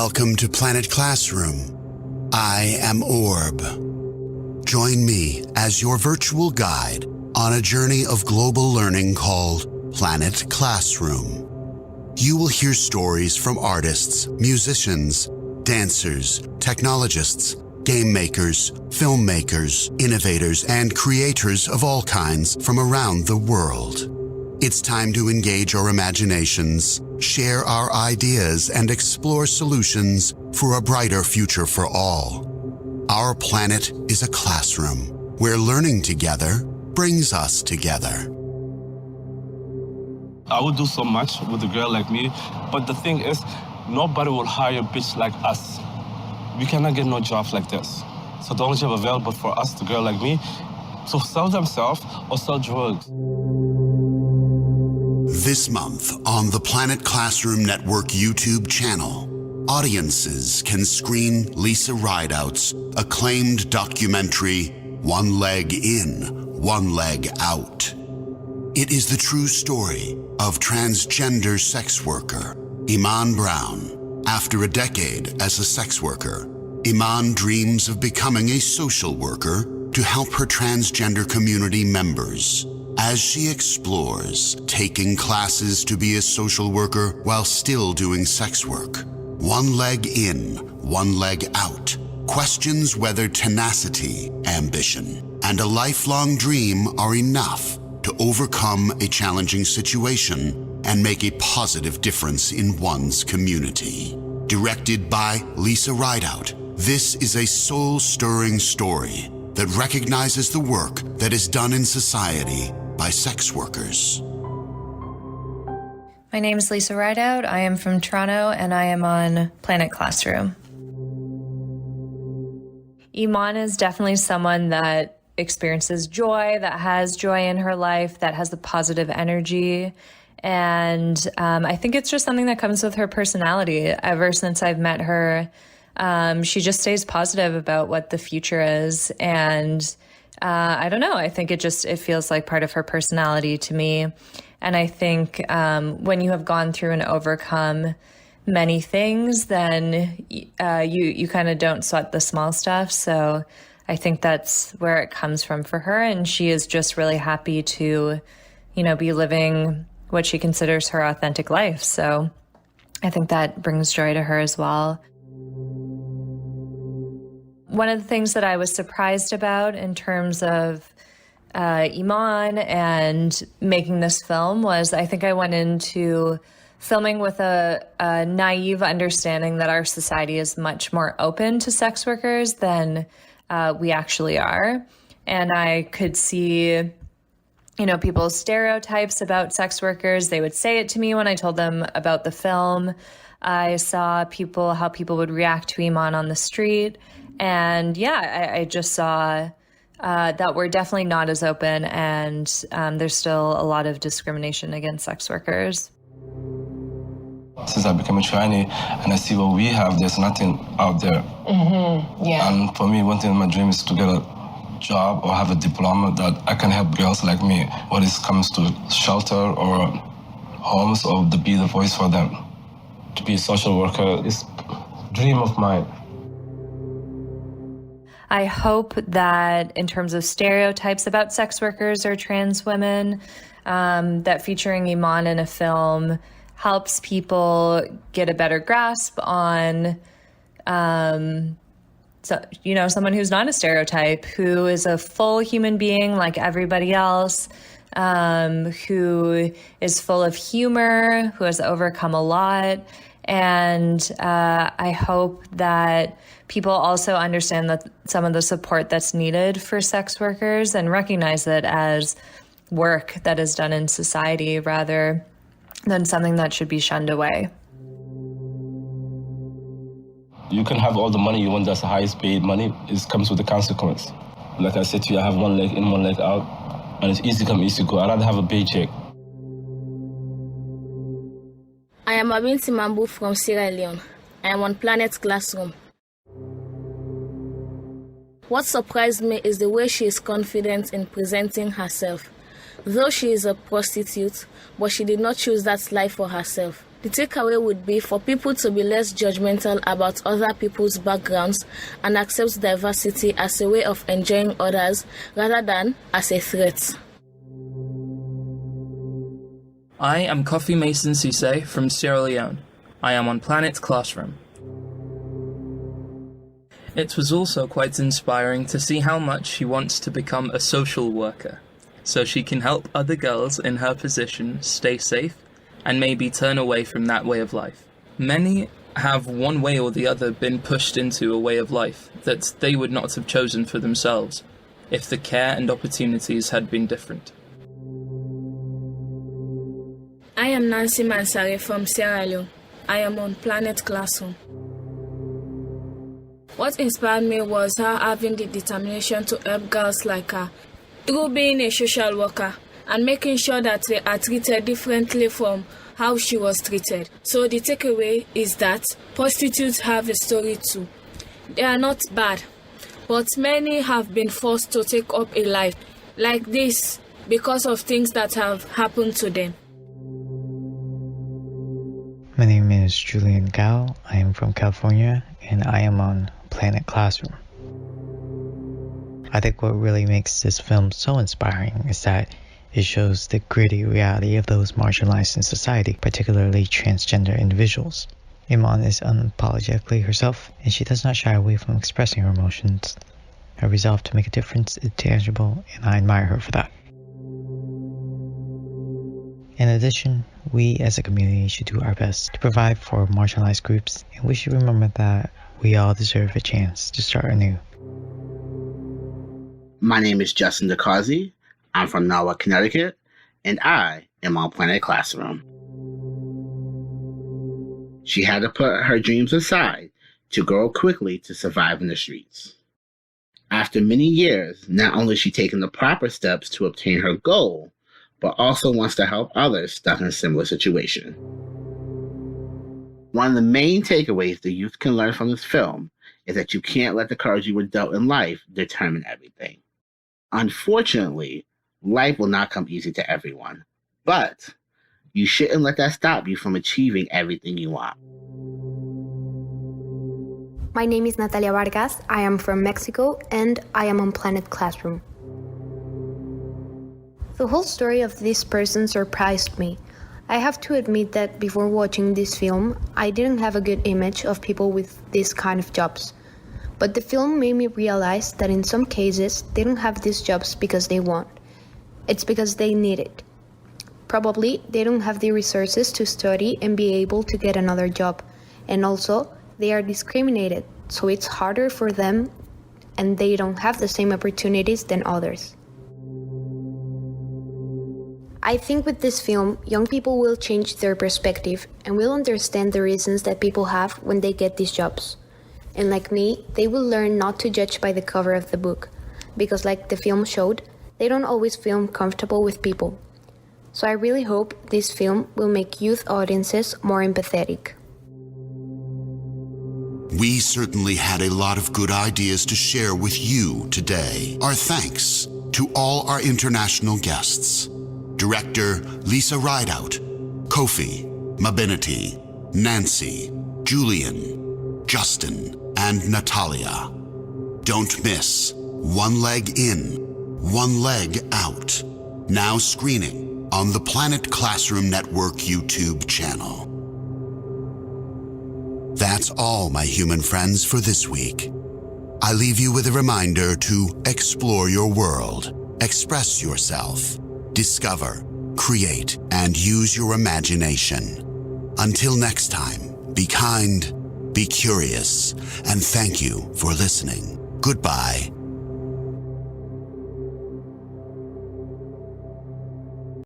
Welcome to Planet Classroom. I am Orb. Join me as your virtual guide on a journey of global learning called Planet Classroom. You will hear stories from artists, musicians, dancers, technologists, game makers, filmmakers, innovators, and creators of all kinds from around the world. It's time to engage our imaginations, share our ideas, and explore solutions for a brighter future for all. Our planet is a classroom where learning together brings us together. I would do so much with a girl like me, but the thing is, nobody will hire a bitch like us. We cannot get no jobs like this. So the only job available for us, the girl like me, to sell themselves or sell drugs. This month on the Planet Classroom Network YouTube channel, audiences can screen Lisa Rideout's acclaimed documentary, One Leg In, One Leg Out. It is the true story of transgender sex worker Iman Brown. After a decade as a sex worker, Iman dreams of becoming a social worker to help her transgender community members. As she explores taking classes to be a social worker while still doing sex work, one leg in, one leg out, questions whether tenacity, ambition, and a lifelong dream are enough to overcome a challenging situation and make a positive difference in one's community. Directed by Lisa Rideout, this is a soul-stirring story that recognizes the work that is done in society by sex workers. My name is Lisa Rideout. I am from Toronto and I am on Planet Classroom. Iman is definitely someone that experiences joy, that has joy in her life, that has the positive energy. And I think it's just something that comes with her personality. Ever since I've met her, she just stays positive about what the future is. And I don't know, I think it feels like part of her personality to me. And I think when you have gone through and overcome many things, then you kind of don't sweat the small stuff. So I think that's where it comes from for her. And she is just really happy to, be living what she considers her authentic life. So I think that brings joy to her as well. One of the things that I was surprised about in terms of Iman and making this film was I think I went into filming with a naive understanding that our society is much more open to sex workers than we actually are. And I could see, people's stereotypes about sex workers. They would say it to me when I told them about the film. I saw how people would react to Iman on the street. And I just saw that we're definitely not as open, and there's still a lot of discrimination against sex workers. Since I became a trainee and I see what we have, there's nothing out there. Mm-hmm. Yeah. And for me, one thing in my dream is to get a job or have a diploma that I can help girls like me when it comes to shelter or homes, or to be the voice for them. To be a social worker is a dream of mine. I hope that in terms of stereotypes about sex workers or trans women, that featuring Iman in a film helps people get a better grasp on, someone who's not a stereotype, who is a full human being like everybody else, who is full of humor, who has overcome a lot. And I hope that people also understand that some of the support that's needed for sex workers and recognize it as work that is done in society rather than something that should be shunned away. You can have all the money you want, that's the highest paid money. It comes with a consequence. Like I said to you, I have one leg in, one leg out, and it's easy come, easy go. I'd rather have a paycheck. I am Abin Timambu from Sierra Leone. I am on Planet Classroom. What surprised me is the way she is confident in presenting herself. Though she is a prostitute, but she did not choose that life for herself. The takeaway would be for people to be less judgmental about other people's backgrounds and accept diversity as a way of enjoying others rather than as a threat. I am Kofi Mason Sise from Sierra Leone. I am on Planet Classroom. It was also quite inspiring to see how much she wants to become a social worker, so she can help other girls in her position stay safe and maybe turn away from that way of life. Many have one way or the other been pushed into a way of life that they would not have chosen for themselves if the care and opportunities had been different. I am Nancy Mansare from Sierra Leone. I am on Planet Classroom. What inspired me was her having the determination to help girls like her through being a social worker and making sure that they are treated differently from how she was treated. So the takeaway is that prostitutes have a story too. They are not bad, but many have been forced to take up a life like this because of things that have happened to them. My name is Julian Gao. I am from California and I am on Planet Classroom. I think what really makes this film so inspiring is that it shows the gritty reality of those marginalized in society, particularly transgender individuals. Iman is unapologetically herself, and she does not shy away from expressing her emotions. Her resolve to make a difference is tangible, and I admire her for that. In addition, we as a community should do our best to provide for marginalized groups, and we should remember that we all deserve a chance to start anew. My name is Justin DeCausey. I'm from Norwalk, Connecticut, and I am on Planet Classroom. She had to put her dreams aside to grow quickly to survive in the streets. After many years, not only has she taken the proper steps to obtain her goal, but also wants to help others stuck in a similar situation. One of the main takeaways the youth can learn from this film is that you can't let the cards you were dealt in life determine everything. Unfortunately, life will not come easy to everyone, but you shouldn't let that stop you from achieving everything you want. My name is Natalia Vargas. I am from Mexico and I am on Planet Classroom. The whole story of this person surprised me. I have to admit that before watching this film, I didn't have a good image of people with this kind of jobs. But the film made me realize that in some cases, they don't have these jobs because they want. It's because they need it. Probably, they don't have the resources to study and be able to get another job. And also, they are discriminated, so it's harder for them and they don't have the same opportunities than others. I think with this film, young people will change their perspective and will understand the reasons that people have when they get these jobs. And like me, they will learn not to judge by the cover of the book, because like the film showed, they don't always feel comfortable with people. So I really hope this film will make youth audiences more empathetic. We certainly had a lot of good ideas to share with you today. Our thanks to all our international guests. Director Lisa Rideout, Kofi, Mabinity, Nancy, Julian, Justin, and Natalia. Don't miss One Leg In, One Leg Out. Now screening on the Planet Classroom Network YouTube channel. That's all, my human friends, for this week. I leave you with a reminder to explore your world, express yourself, discover, create, and use your imagination. Until next time, be kind, be curious, and thank you for listening. Goodbye.